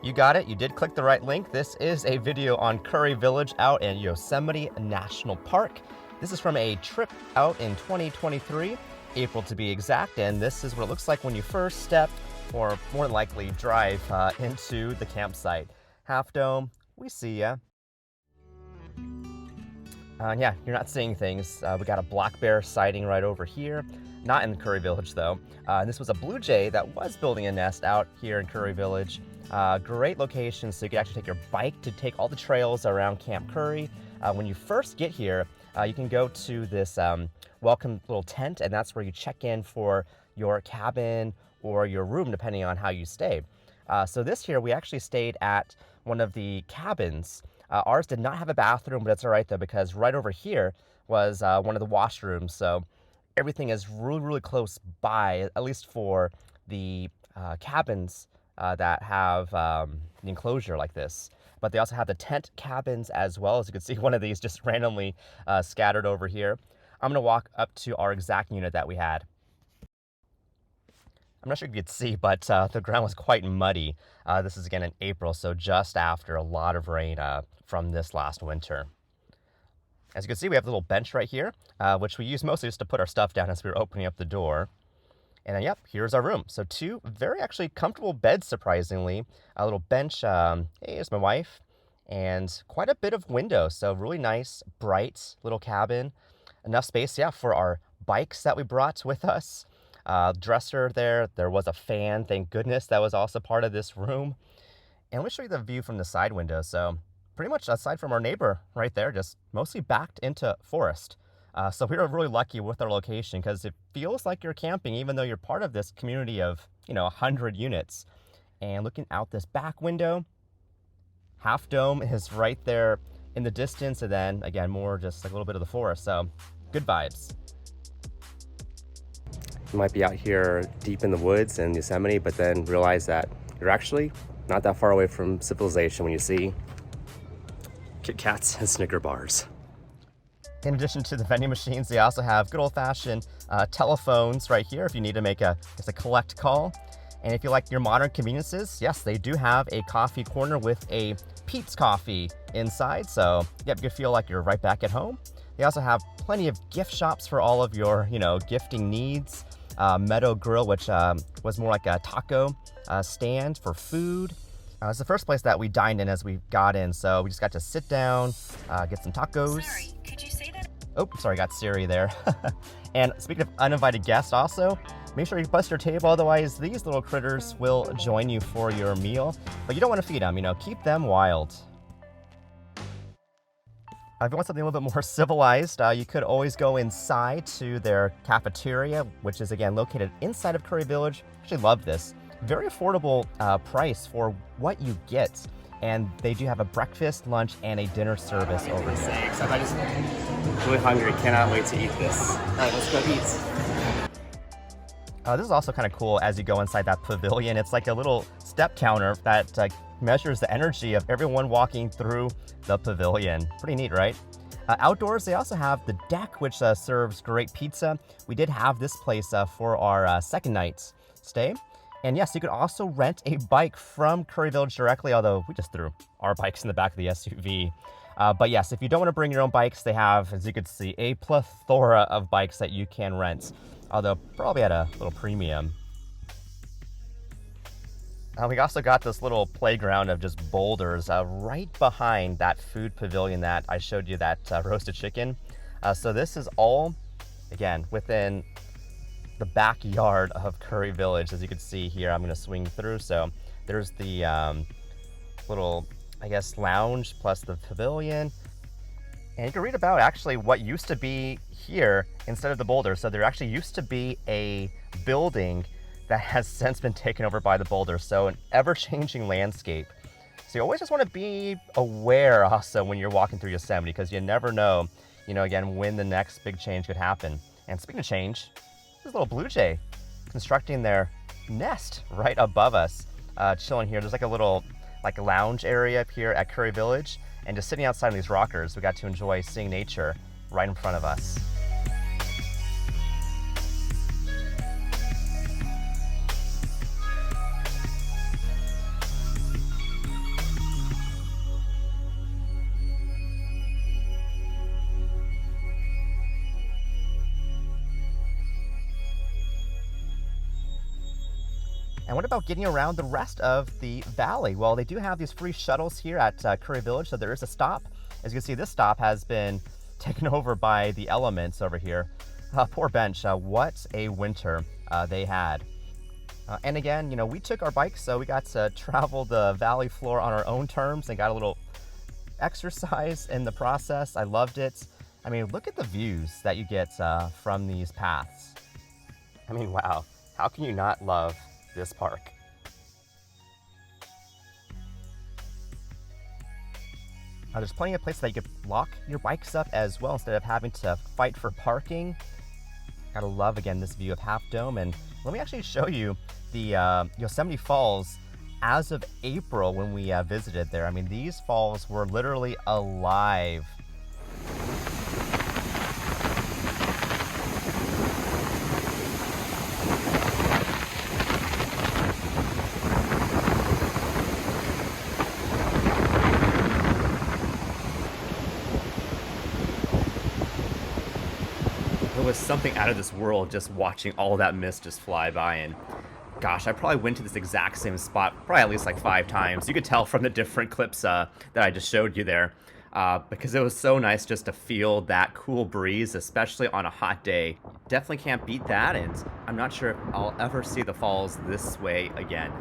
You got it, you did click the right link. This is a video on Curry Village out in Yosemite National Park. This is from a trip out in 2023, April to be exact, and this is what it looks like when you first step, or more than likely drive, into the campsite. Half Dome, we see ya. Yeah, you're not seeing things. We got a black bear sighting right over here. Not in Curry Village though. This was a blue jay that was building a nest out here in Curry Village. Great location, so you can actually take your bike to take all the trails around Camp Curry. When you first get here, you can go to this welcome little tent, and that's where you check in for your cabin or your room, depending on how you stay. So this year, we actually stayed at one of the cabins. Ours did not have a bathroom, but it's all right though, because right over here was one of the washrooms. So everything is really close by, at least for the cabins that have the enclosure like this. But they also have the tent cabins as well. As you can see, one of these just randomly scattered over here. I'm gonna walk up to our exact unit that we had. I'm not sure if you could see, but the ground was quite muddy. This is again in April, so just after a lot of rain from this last winter. As you can see, we have a little bench right here, which we use mostly just to put our stuff down as we were opening up the door. And then, yep, here's our room. So two very actually comfortable beds, surprisingly. A little bench, hey, here's my wife, and quite a bit of window. So really nice, bright little cabin. Enough space, yeah, for our bikes that we brought with us. Dresser there. There was a fan, thank goodness. That was also part of this room. And let me show you the view from the side window. So pretty much aside from our neighbor right there, just mostly backed into forest. So we were really lucky with our location because it feels like you're camping even though you're part of this community of, 100 units. And looking out this back window, Half Dome is right there in the distance, and then again, more just like a little bit of the forest. So good vibes. You might be out here deep in the woods in Yosemite, but then realize that you're actually not that far away from civilization when you see Kit Kats and Snicker bars. In addition to the vending machines, they also have good old-fashioned telephones right here if you need to make a collect call. And if you like your modern conveniences, yes, they do have a coffee corner with a Peet's coffee inside. So, yep, you feel like you're right back at home. They also have plenty of gift shops for all of your, gifting needs. Meadow Grill, which was more like a taco stand for food. It's the first place that we dined in as we got in, so we just got to sit down, get some tacos. Sorry, could you say that? Oh, sorry, got Siri there. And speaking of uninvited guests also, make sure you bust your table, otherwise these little critters will join you for your meal. But you don't want to feed them, keep them wild. If you want something a little bit more civilized, you could always go inside to their cafeteria, which is again located inside of Curry Village. Actually love this. Very affordable price for what you get. And they do have a breakfast, lunch, and a dinner service over here. I'm just really hungry, cannot wait to eat this. All right, let's go eat. This is also kind of cool as you go inside that pavilion. It's like a little step counter that measures the energy of everyone walking through the pavilion. Pretty neat, right? Outdoors, they also have the deck, which serves great pizza. We did have this place for our second night's stay. And yes, you could also rent a bike from Curry Village directly, although we just threw our bikes in the back of the SUV. But yes, if you don't want to bring your own bikes, they have, as you can see, a plethora of bikes that you can rent, although probably at a little premium. We also got this little playground of just boulders right behind that food pavilion that I showed you, that roasted chicken. So this is all, again, within the backyard of Curry Village. As you can see here, I'm going to swing through. So there's the little, I guess, lounge plus the pavilion. And you can read about actually what used to be here instead of the boulders. So there actually used to be a building that has since been taken over by the boulders. So an ever-changing landscape. So you always just want to be aware also when you're walking through Yosemite, because you never know, again, when the next big change could happen. And speaking of change, this little blue jay constructing their nest right above us, chilling here. There's like a little lounge area up here at Curry Village, and just sitting outside of these rockers, we got to enjoy seeing nature right in front of us. And what about getting around the rest of the valley? Well, they do have these free shuttles here at Curry Village, so there is a stop. As you can see, this stop has been taken over by the elements over here. Poor bench, what a winter they had. And again, you know, we took our bikes, so we got to travel the valley floor on our own terms and got a little exercise in the process. I loved it. I mean, look at the views that you get from these paths. I mean, wow, how can you not love this park? There's plenty of places that you could lock your bikes up as well instead of having to fight for parking. Gotta love, again, this view of Half Dome. And let me actually show you the Yosemite Falls as of April when we visited there. I mean, these falls were literally alive. It was something out of this world just watching all that mist just fly by. And gosh, I probably went to this exact same spot probably at least like 5 times. You could tell from the different clips that I just showed you there, because it was so nice just to feel that cool breeze, especially on a hot day. Definitely can't beat that, and I'm not sure if I'll ever see the falls this way again.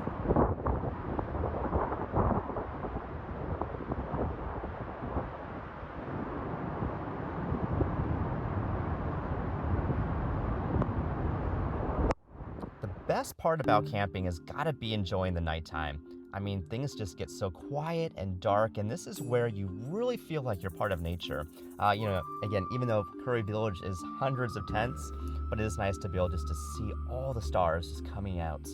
The best part about camping has got to be enjoying the nighttime. I mean, things just get so quiet and dark, and this is where you really feel like you're part of nature. You know, again, even though Curry Village is hundreds of tents, but it is nice to be able just to see all the stars just coming out.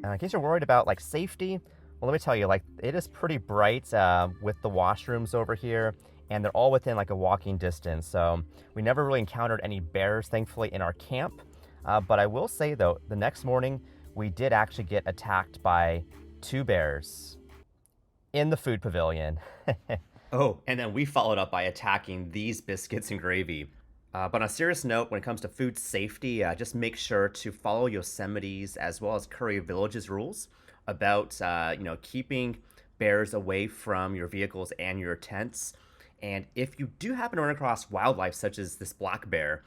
In case you're worried about like safety, well, let me tell you, like, it is pretty bright with the washrooms over here, and they're all within like a walking distance. So we never really encountered any bears, thankfully, in our camp. But I will say though, the next morning we did actually get attacked by 2 bears in the food pavilion. Oh, and then we followed up by attacking these biscuits and gravy. But on a serious note, when it comes to food safety, just make sure to follow Yosemite's as well as Curry Village's rules about you know, keeping bears away from your vehicles and your tents. And if you do happen to run across wildlife such as this black bear,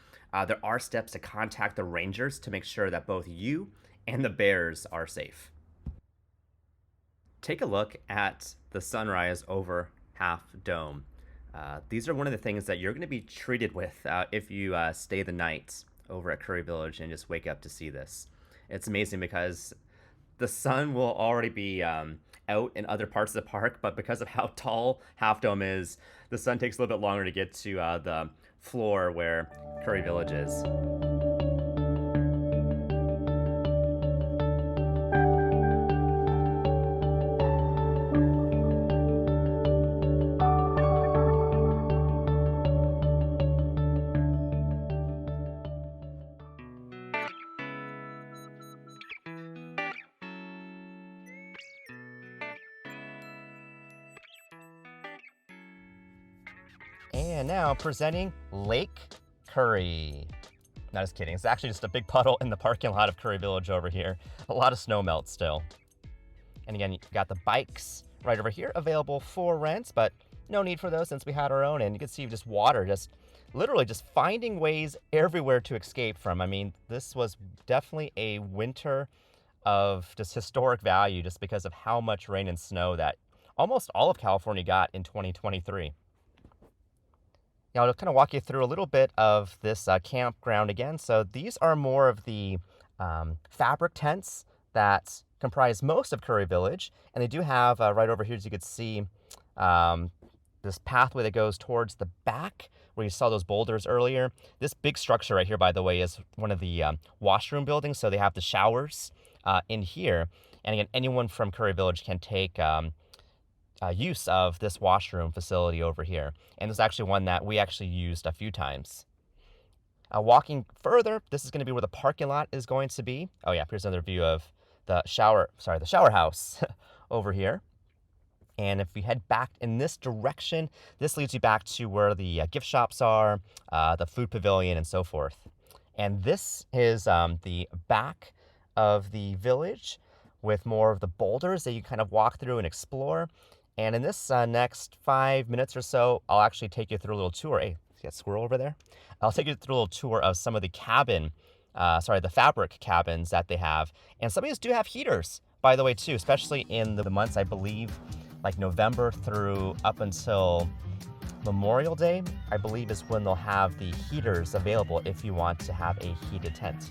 there are steps to contact the rangers to make sure that both you and the bears are safe. Take a look at the sunrise over Half Dome. These are one of the things that you're going to be treated with if you stay the night over at Curry Village and just wake up to see this. It's amazing because the sun will already be out in other parts of the park, but because of how tall Half Dome is, the sun takes a little bit longer to get to the floor where Curry Village is. And now presenting Lake Curry. Not just kidding, it's actually just a big puddle in the parking lot of Curry Village over here. A lot of snow melt still. And again, you've got the bikes right over here available for rent, but no need for those since we had our own. And you can see just water, just literally just finding ways everywhere to escape from. I mean, this was definitely a winter of just historic value just because of how much rain and snow that almost all of California got in 2023. Now, I'll kind of walk you through a little bit of this campground again. So these are more of the fabric tents that comprise most of Curry Village. And they do have, right over here, as you can see, this pathway that goes towards the back where you saw those boulders earlier. This big structure right here, by the way, is one of the washroom buildings. So they have the showers in here. And again, anyone from Curry Village can take use of this washroom facility over here. And this is actually one that we actually used a few times. Walking further, this is going to be where the parking lot is going to be. Oh yeah, here's another view of the shower house over here. And if we head back in this direction, this leads you back to where the gift shops are, the food pavilion, and so forth. And this is the back of the village with more of the boulders that you kind of walk through and explore. And in this next 5 minutes or so, I'll actually take you through a little tour. Hey, see that squirrel over there? I'll take you through a little tour of some of the the fabric cabins that they have. And some of these do have heaters, by the way, too, especially in the months, I believe, like November through up until Memorial Day, I believe, is when they'll have the heaters available if you want to have a heated tent.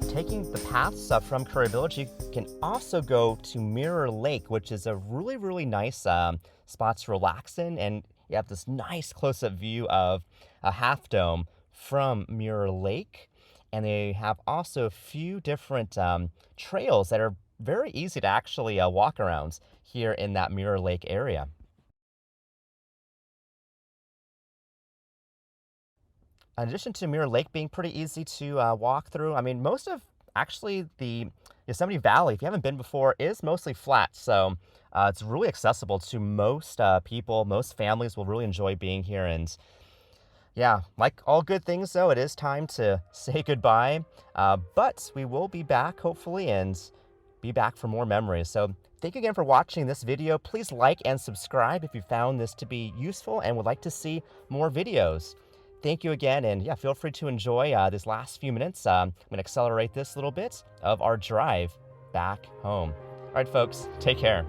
Taking the paths up from Curry Village, you can also go to Mirror Lake, which is a really, really nice spot to relax in. And you have this nice close-up view of a half dome from Mirror Lake. And they have also a few different trails that are very easy to actually walk around here in that Mirror Lake area. In addition to Mirror Lake being pretty easy to walk through, I mean, most of actually the Yosemite Valley, if you haven't been before, is mostly flat. So it's really accessible to most people. Most families will really enjoy being here. And yeah, like all good things, though, it is time to say goodbye. But we will be back, hopefully, and be back for more memories. So thank you again for watching this video. Please like and subscribe if you found this to be useful and would like to see more videos. Thank you again, and yeah, feel free to enjoy these last few minutes. I'm going to accelerate this little bit of our drive back home. All right, folks, take care.